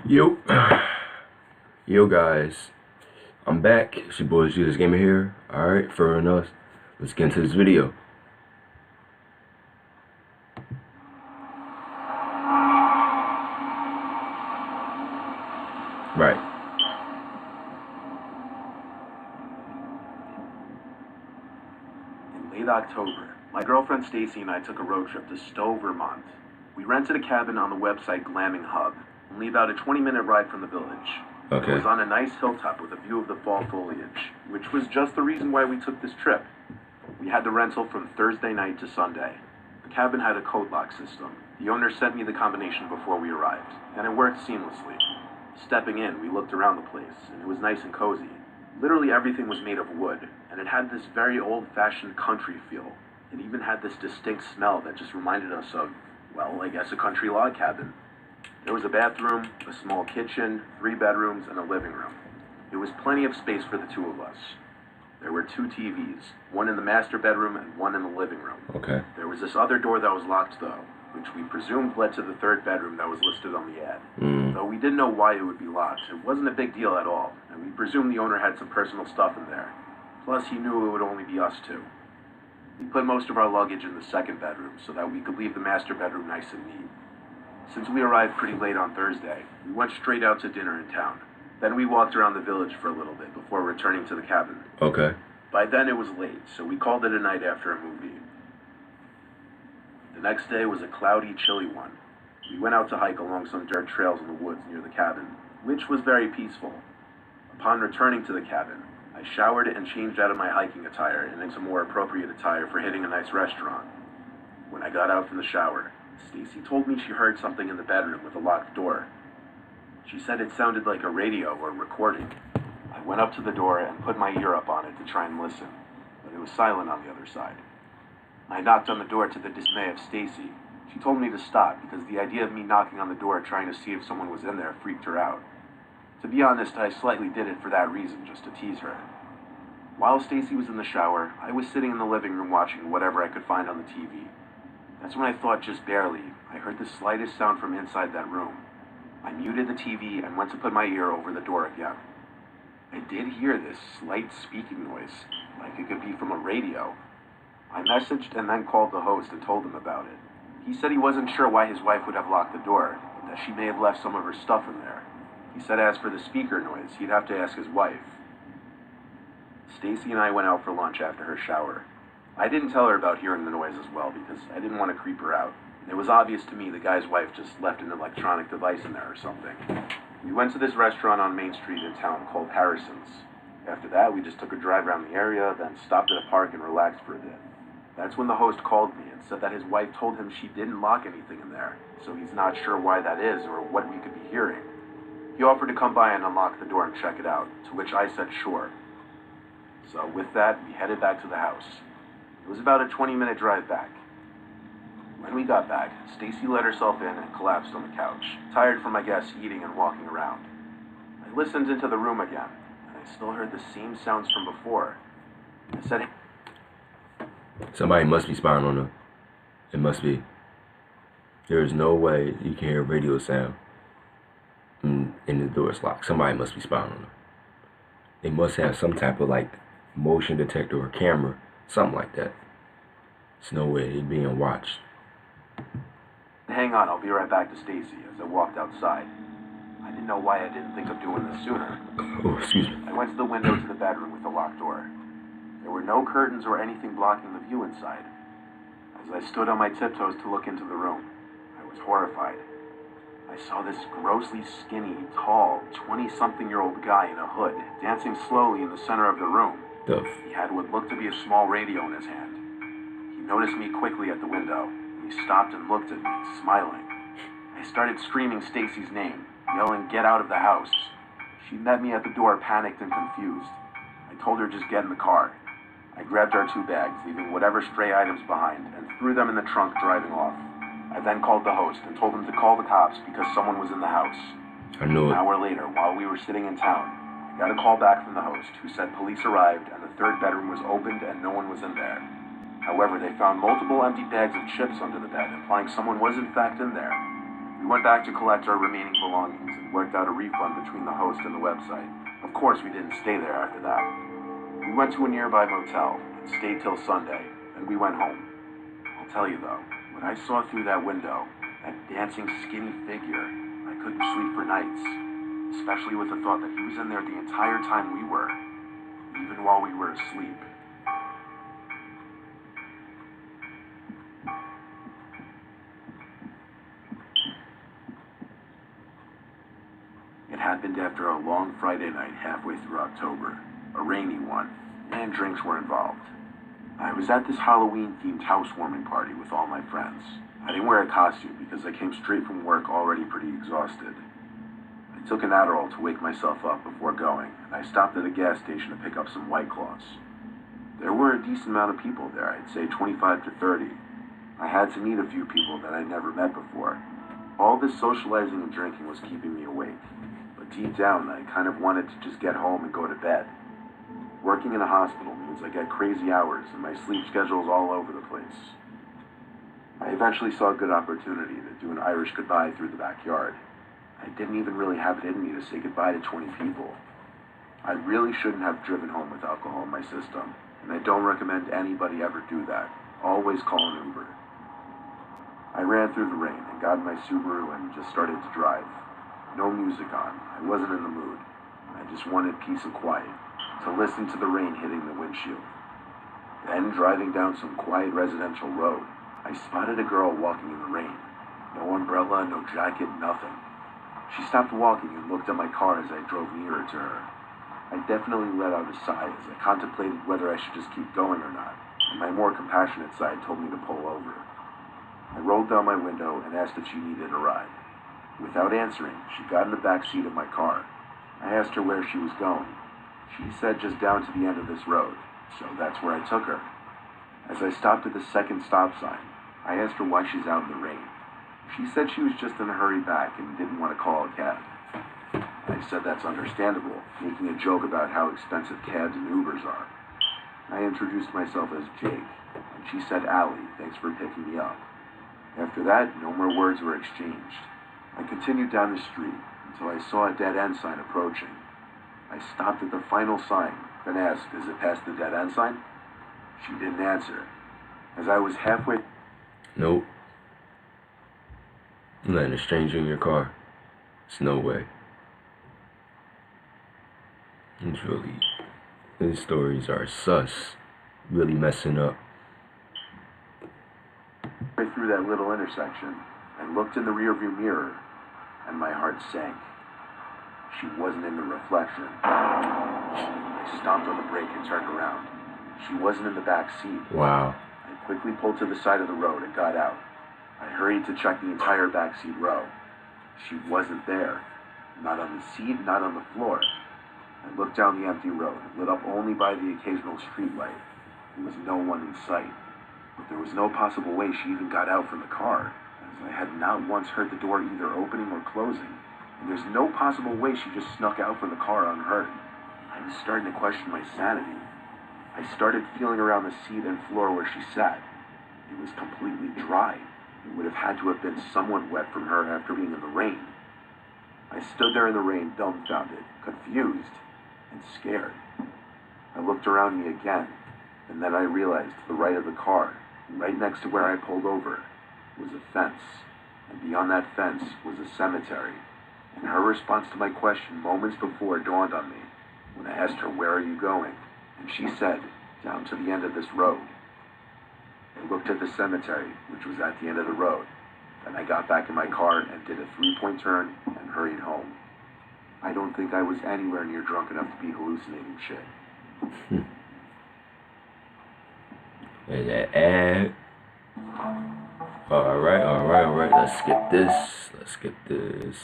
Yo, yo guys, I'm back. It's your boy Jesus Gamer here. Alright, fair enough. Let's get into this video. Right. In late October, my girlfriend Stacy and I took a road trip to Stowe, Vermont. We rented a cabin on the website Glamming Hub, only about a 20-minute ride from the village. Okay. It was on a nice hilltop with a view of the fall foliage, which was just the reason why we took this trip. We had the rental from Thursday night to Sunday. The cabin had a code lock system. The owner sent me the combination before we arrived, and it worked seamlessly. Stepping in, we looked around the place, and it was nice and cozy. Literally everything was made of wood, and it had this very old-fashioned country feel. It even had this distinct smell that just reminded us of, well, I guess a country log cabin. There was a bathroom, a small kitchen, 3 bedrooms, and a living room. There was plenty of space for the two of us. There were 2 TVs, one in the master bedroom and one in the living room. Okay. There was this other door that was locked, though, which we presumed led to the 3rd bedroom that was listed on the ad. Though we didn't know why it would be locked, it wasn't a big deal at all, and we presumed the owner had some personal stuff in there. Plus, he knew it would only be us 2. We put most of our luggage in the 2nd bedroom so that we could leave the master bedroom nice and neat. Since we arrived pretty late on Thursday, we went straight out to dinner in town. Then we walked around the village for a little bit before returning to the cabin. Okay. By then it was late, so we called it a night after a movie. The next day was a cloudy, chilly one. We went out to hike along some dirt trails in the woods near the cabin, which was very peaceful. Upon returning to the cabin, I showered and changed out of my hiking attire and into more appropriate attire for hitting a nice restaurant. When I got out from the shower, Stacy told me she heard something in the bedroom with a locked door. She said it sounded like a radio or recording. I went up to the door and put my ear up on it to try and listen, but it was silent on the other side. I knocked on the door to the dismay of Stacy. She told me to stop because the idea of me knocking on the door trying to see if someone was in there freaked her out. To be honest, I slightly did it for that reason, just to tease her. While Stacy was in the shower, I was sitting in the living room watching whatever I could find on the TV. That's when I thought, just barely, I heard the slightest sound from inside that room. I muted the TV and went to put my ear over the door again. I did hear this slight speaking noise, like it could be from a radio. I messaged and then called the host and told him about it. He said he wasn't sure why his wife would have locked the door, but that she may have left some of her stuff in there. He said as for the speaker noise, he'd have to ask his wife. Stacy and I went out for lunch after her shower. I didn't tell her about hearing the noise as well because I didn't want to creep her out. It was obvious to me the guy's wife just left an electronic device in there or something. We went to this restaurant on Main Street in town called Harrison's. After that, we just took a drive around the area, then stopped at a park and relaxed for a bit. That's when the host called me and said that his wife told him she didn't lock anything in there, so he's not sure why that is or what we could be hearing. He offered to come by and unlock the door and check it out, to which I said sure. So with that, we headed back to the house. It was about a 20-minute drive back. When we got back, Stacy let herself in and collapsed on the couch, tired from, I guess, eating and walking around. I listened into the room again, and I still heard the same sounds from before. I said, Somebody must be spying on her. It must be. There is no way you can hear a radio sound and the door is locked. Somebody must be spying on her. They must have some type of like motion detector or camera, something like that. There's no way they're being watched. hang on, I'll be right back to Stacy as I walked outside. I didn't know why I didn't think of doing this sooner. Oh, excuse me. I went to the window to the bedroom with the locked door. There were no curtains or anything blocking the view inside. As I stood on my tiptoes to look into the room, I was horrified. I saw this grossly skinny, tall, 20-something-year-old guy in a hood, dancing slowly in the center of the room. He had what looked to be a small radio in his hand. He noticed me quickly at the window, and he stopped and looked at me, smiling. I started screaming Stacy's name, yelling, "Get out of the house." She met me at the door, panicked and confused. I told her just get in the car. I grabbed our 2 bags, leaving whatever stray items behind, and threw them in the trunk, driving off. I then called the host and told him to call the cops because someone was in the house. I knew it. An hour later, while we were sitting in town, I got a call back from the host who said police arrived and the 3rd bedroom was opened and no one was in there. However, they found multiple empty bags of chips under the bed, implying someone was in fact in there. We went back to collect our remaining belongings and worked out a refund between the host and the website. Of course, we didn't stay there after that. We went to a nearby motel and stayed till Sunday, and we went home. I'll tell you though, when I saw through that window, that dancing skinny figure, I couldn't sleep for nights. Especially with the thought that he was in there the entire time we were, even while we were asleep. It happened after a long Friday night halfway through October, a rainy one, and drinks were involved. I was at this Halloween-themed housewarming party with all my friends. I didn't wear a costume because I came straight from work already pretty exhausted. I took an Adderall to wake myself up before going, and I stopped at a gas station to pick up some White Claws. There were a decent amount of people there, I'd say 25 to 30. I had to meet a few people that I'd never met before. All this socializing and drinking was keeping me awake, but deep down I kind of wanted to just get home and go to bed. Working in a hospital means I get crazy hours and my sleep schedule's all over the place. I eventually saw a good opportunity to do an Irish goodbye through the backyard. I didn't even really have it in me to say goodbye to 20 people. I really shouldn't have driven home with alcohol in my system, and I don't recommend anybody ever do that. Always call an Uber. I ran through the rain and got in my Subaru and just started to drive. No music on. I wasn't in the mood. I just wanted peace and quiet, to listen to the rain hitting the windshield. Then, driving down some quiet residential road, I spotted a girl walking in the rain. No umbrella, no jacket, nothing. She stopped walking and looked at my car as I drove nearer to her. I definitely let out a sigh as I contemplated whether I should just keep going or not, and my more compassionate side told me to pull over. I rolled down my window and asked if she needed a ride. Without answering, she got in the back seat of my car. I asked her where she was going. She said just down to the end of this road, so that's where I took her. As I stopped at the second stop sign, I asked her why she's out in the rain. She said she was just in a hurry back and didn't want to call a cab. I said that's understandable, making a joke about how expensive cabs and Ubers are. I introduced myself as Jake, and she said, "Allie, thanks for picking me up." After that, no more words were exchanged. I continued down the street until I saw a dead-end sign approaching. I stopped at the final sign, then asked, "Is it past the dead-end sign?" She didn't answer. As I was halfway... Nope. I'm letting a stranger in your car. It's no way. It's really... These stories are sus. Really messing up. Through that little intersection, I looked in the rearview mirror, and my heart sank. She wasn't in the reflection. I stomped on the brake and turned around. She wasn't in the back seat. Wow. I quickly pulled to the side of the road and got out. I hurried to check the entire backseat row. She wasn't there. Not on the seat, not on the floor. I looked down the empty road, lit up only by the occasional street light. There was no one in sight. But there was no possible way she even got out from the car, as I had not once heard the door either opening or closing. And there's no possible way she just snuck out from the car unhurt. I was starting to question my sanity. I started feeling around the seat and floor where she sat. It was completely dry. It would have had to have been somewhat wet from her after being in the rain. I stood there in the rain, dumbfounded, confused, and scared. I looked around me again, and then I realized to the right of the car, right next to where I pulled over, was a fence. And beyond that fence was a cemetery. And her response to my question moments before dawned on me when I asked her, "Where are you going?" And she said, "Down to the end of this road." I looked at the cemetery, which was at the end of the road. Then I got back in my car and did a 3-point turn and hurried home. I don't think I was anywhere near drunk enough to be hallucinating shit. There's that ad. Alright. Let's skip this. Let's skip this.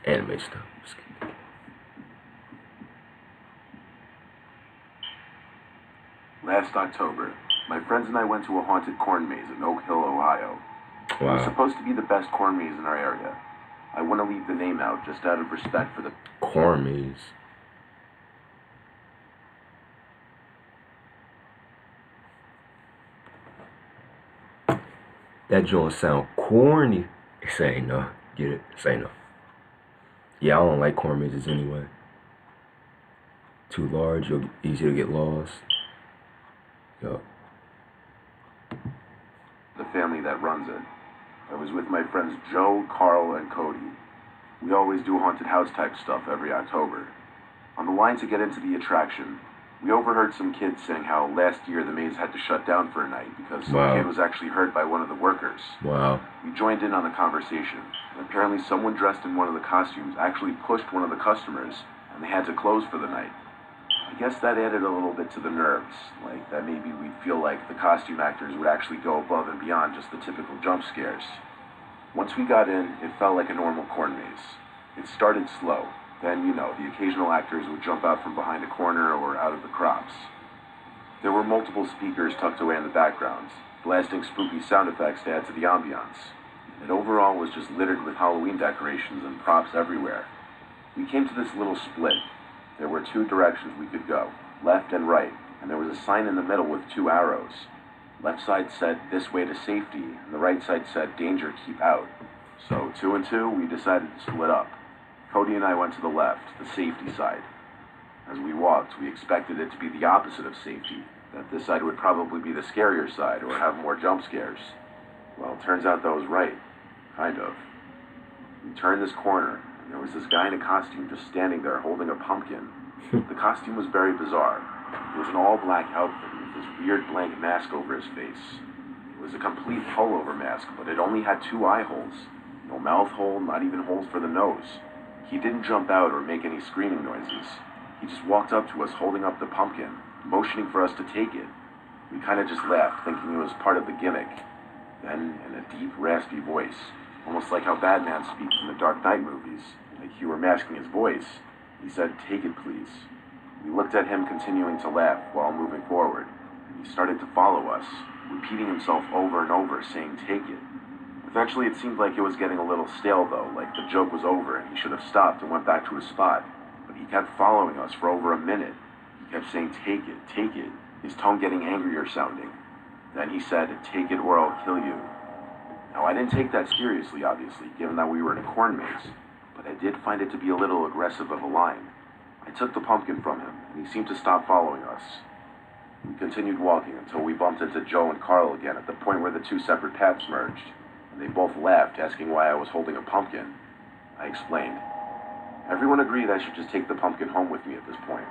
Anime stuff. Skip it. Last October, my friends and I went to a haunted corn maze in Oak Hill, Ohio. It was supposed to be the best corn maze in our area. I want to leave the name out just out of respect for the corn maze. that joint sound corny. Say no. Get it? Say no. Yeah, I don't like corn mazes anyway. Too large, you'll easy to get lost. Yup. The family that runs it. I was with my friends Joe, Carl, and Cody. We always do haunted house type stuff every October. On the line to get into the attraction, we overheard some kids saying how last year the maze had to shut down for a night because some kid was actually hurt by one of the workers. Wow. We joined in on the conversation, and apparently someone dressed in one of the costumes actually pushed one of the customers, and they had to close for the night. I guess that added a little bit to the nerves, like that maybe we'd feel like the costume actors would actually go above and beyond just the typical jump scares. Once we got in, it felt like a normal corn maze. It started slow. Then, the occasional actors would jump out from behind a corner or out of the crops. There were multiple speakers tucked away in the background, blasting spooky sound effects to add to the ambiance. It overall was just littered with Halloween decorations and props everywhere. We came to this little split. There were two directions we could go, left and right, and there was a sign in the middle with two arrows. Left side said, "This way to safety," and the right side said, "Danger, keep out." So, 2 and 2, we decided to split up. Cody and I went to the left, the safety side. As we walked, we expected it to be the opposite of safety, that this side would probably be the scarier side or have more jump scares. Well, it turns out that was right. Kind of. We turned this corner, and there was this guy in a costume just standing there holding a pumpkin. The costume was very bizarre. It was an all-black outfit with this weird blank mask over his face. It was a complete pullover mask, but it only had 2 eye holes. No mouth hole, not even holes for the nose. He didn't jump out or make any screaming noises. He just walked up to us holding up the pumpkin, motioning for us to take it. We kind of just laughed, thinking it was part of the gimmick. Then, in a deep, raspy voice, almost like how Batman speaks in the Dark Knight movies, like he were masking his voice, he said, "Take it, please." We looked at him continuing to laugh while moving forward, and he started to follow us, repeating himself over and over, saying, "Take it." Eventually, it seemed like it was getting a little stale, though, like the joke was over and he should have stopped and went back to his spot. But he kept following us for over a minute. He kept saying, "Take it, take it," his tone getting angrier sounding. Then he said, "Take it or I'll kill you." Now, I didn't take that seriously, obviously, given that we were in a corn maze, but I did find it to be a little aggressive of a line. I took the pumpkin from him, and he seemed to stop following us. We continued walking until we bumped into Joe and Carl again at the point where the 2 separate paths merged. And they both laughed, asking why I was holding a pumpkin. I explained. Everyone agreed I should just take the pumpkin home with me at this point.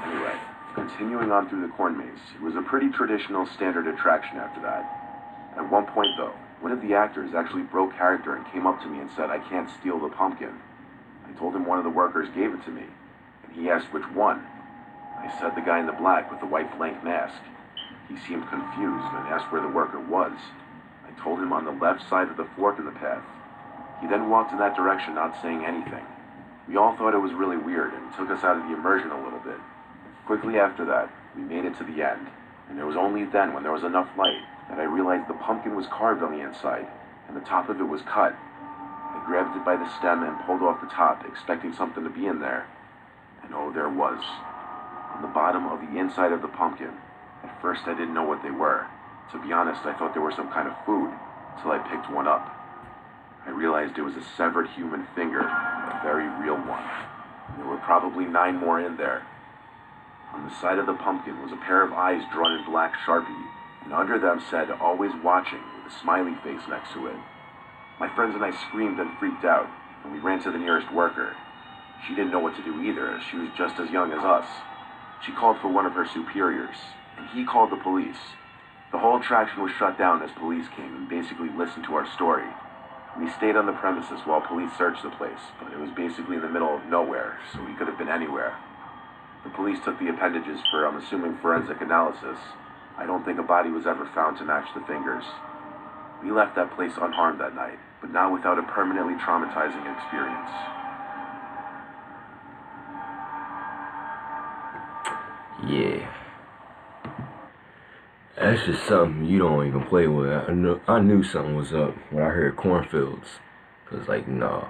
Anyway, continuing on through the corn maze, it was a pretty traditional standard attraction after that. At one point, though, one of the actors actually broke character and came up to me and said I can't steal the pumpkin. I told him one of the workers gave it to me, and he asked which one. I said the guy in the black with the white blank mask. He seemed confused and asked where the worker was. I told him on the left side of the fork in the path. He then walked in that direction, not saying anything. We all thought it was really weird and took us out of the immersion a little bit. Quickly after that, we made it to the end, and it was only then, when there was enough light, that I realized the pumpkin was carved on the inside, and the top of it was cut. I grabbed it by the stem and pulled off the top, expecting something to be in there. And oh, there was. On the bottom of the inside of the pumpkin. At first I didn't know what they were. To be honest, I thought they were some kind of food, till I picked one up. I realized it was a severed human finger, a very real one. There were probably 9 more in there. On the side of the pumpkin was a pair of eyes drawn in black Sharpie, and under them said, "Always watching," with a smiley face next to it. My friends and I screamed and freaked out, and we ran to the nearest worker. She didn't know what to do either, as she was just as young as us. She called for one of her superiors, and he called the police. The whole attraction was shut down as police came and basically listened to our story. We stayed on the premises while police searched the place, but it was basically in the middle of nowhere, so we could have been anywhere. The police took the appendages for, I'm assuming, forensic analysis. I don't think a body was ever found to match the fingers. We left that place unharmed that night, but not without a permanently traumatizing experience. Yeah. That's just something you don't even play with. I knew something was up when I heard cornfields. Cause like, nah.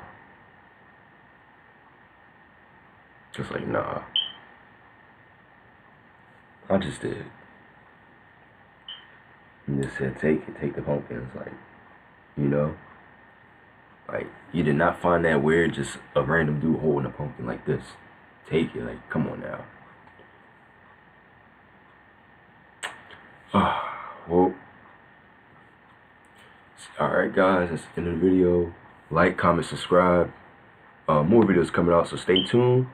Just like, nah. I just did. And just said, take it, take the pumpkin. It's like, You know? Like, you did not find that weird, just a random dude holding a pumpkin like this. Take it, like, come on now. Well, alright guys, that's the end of the video. Like, comment, subscribe. More videos coming out, so stay tuned.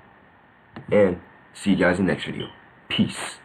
And see you guys in the next video. Peace.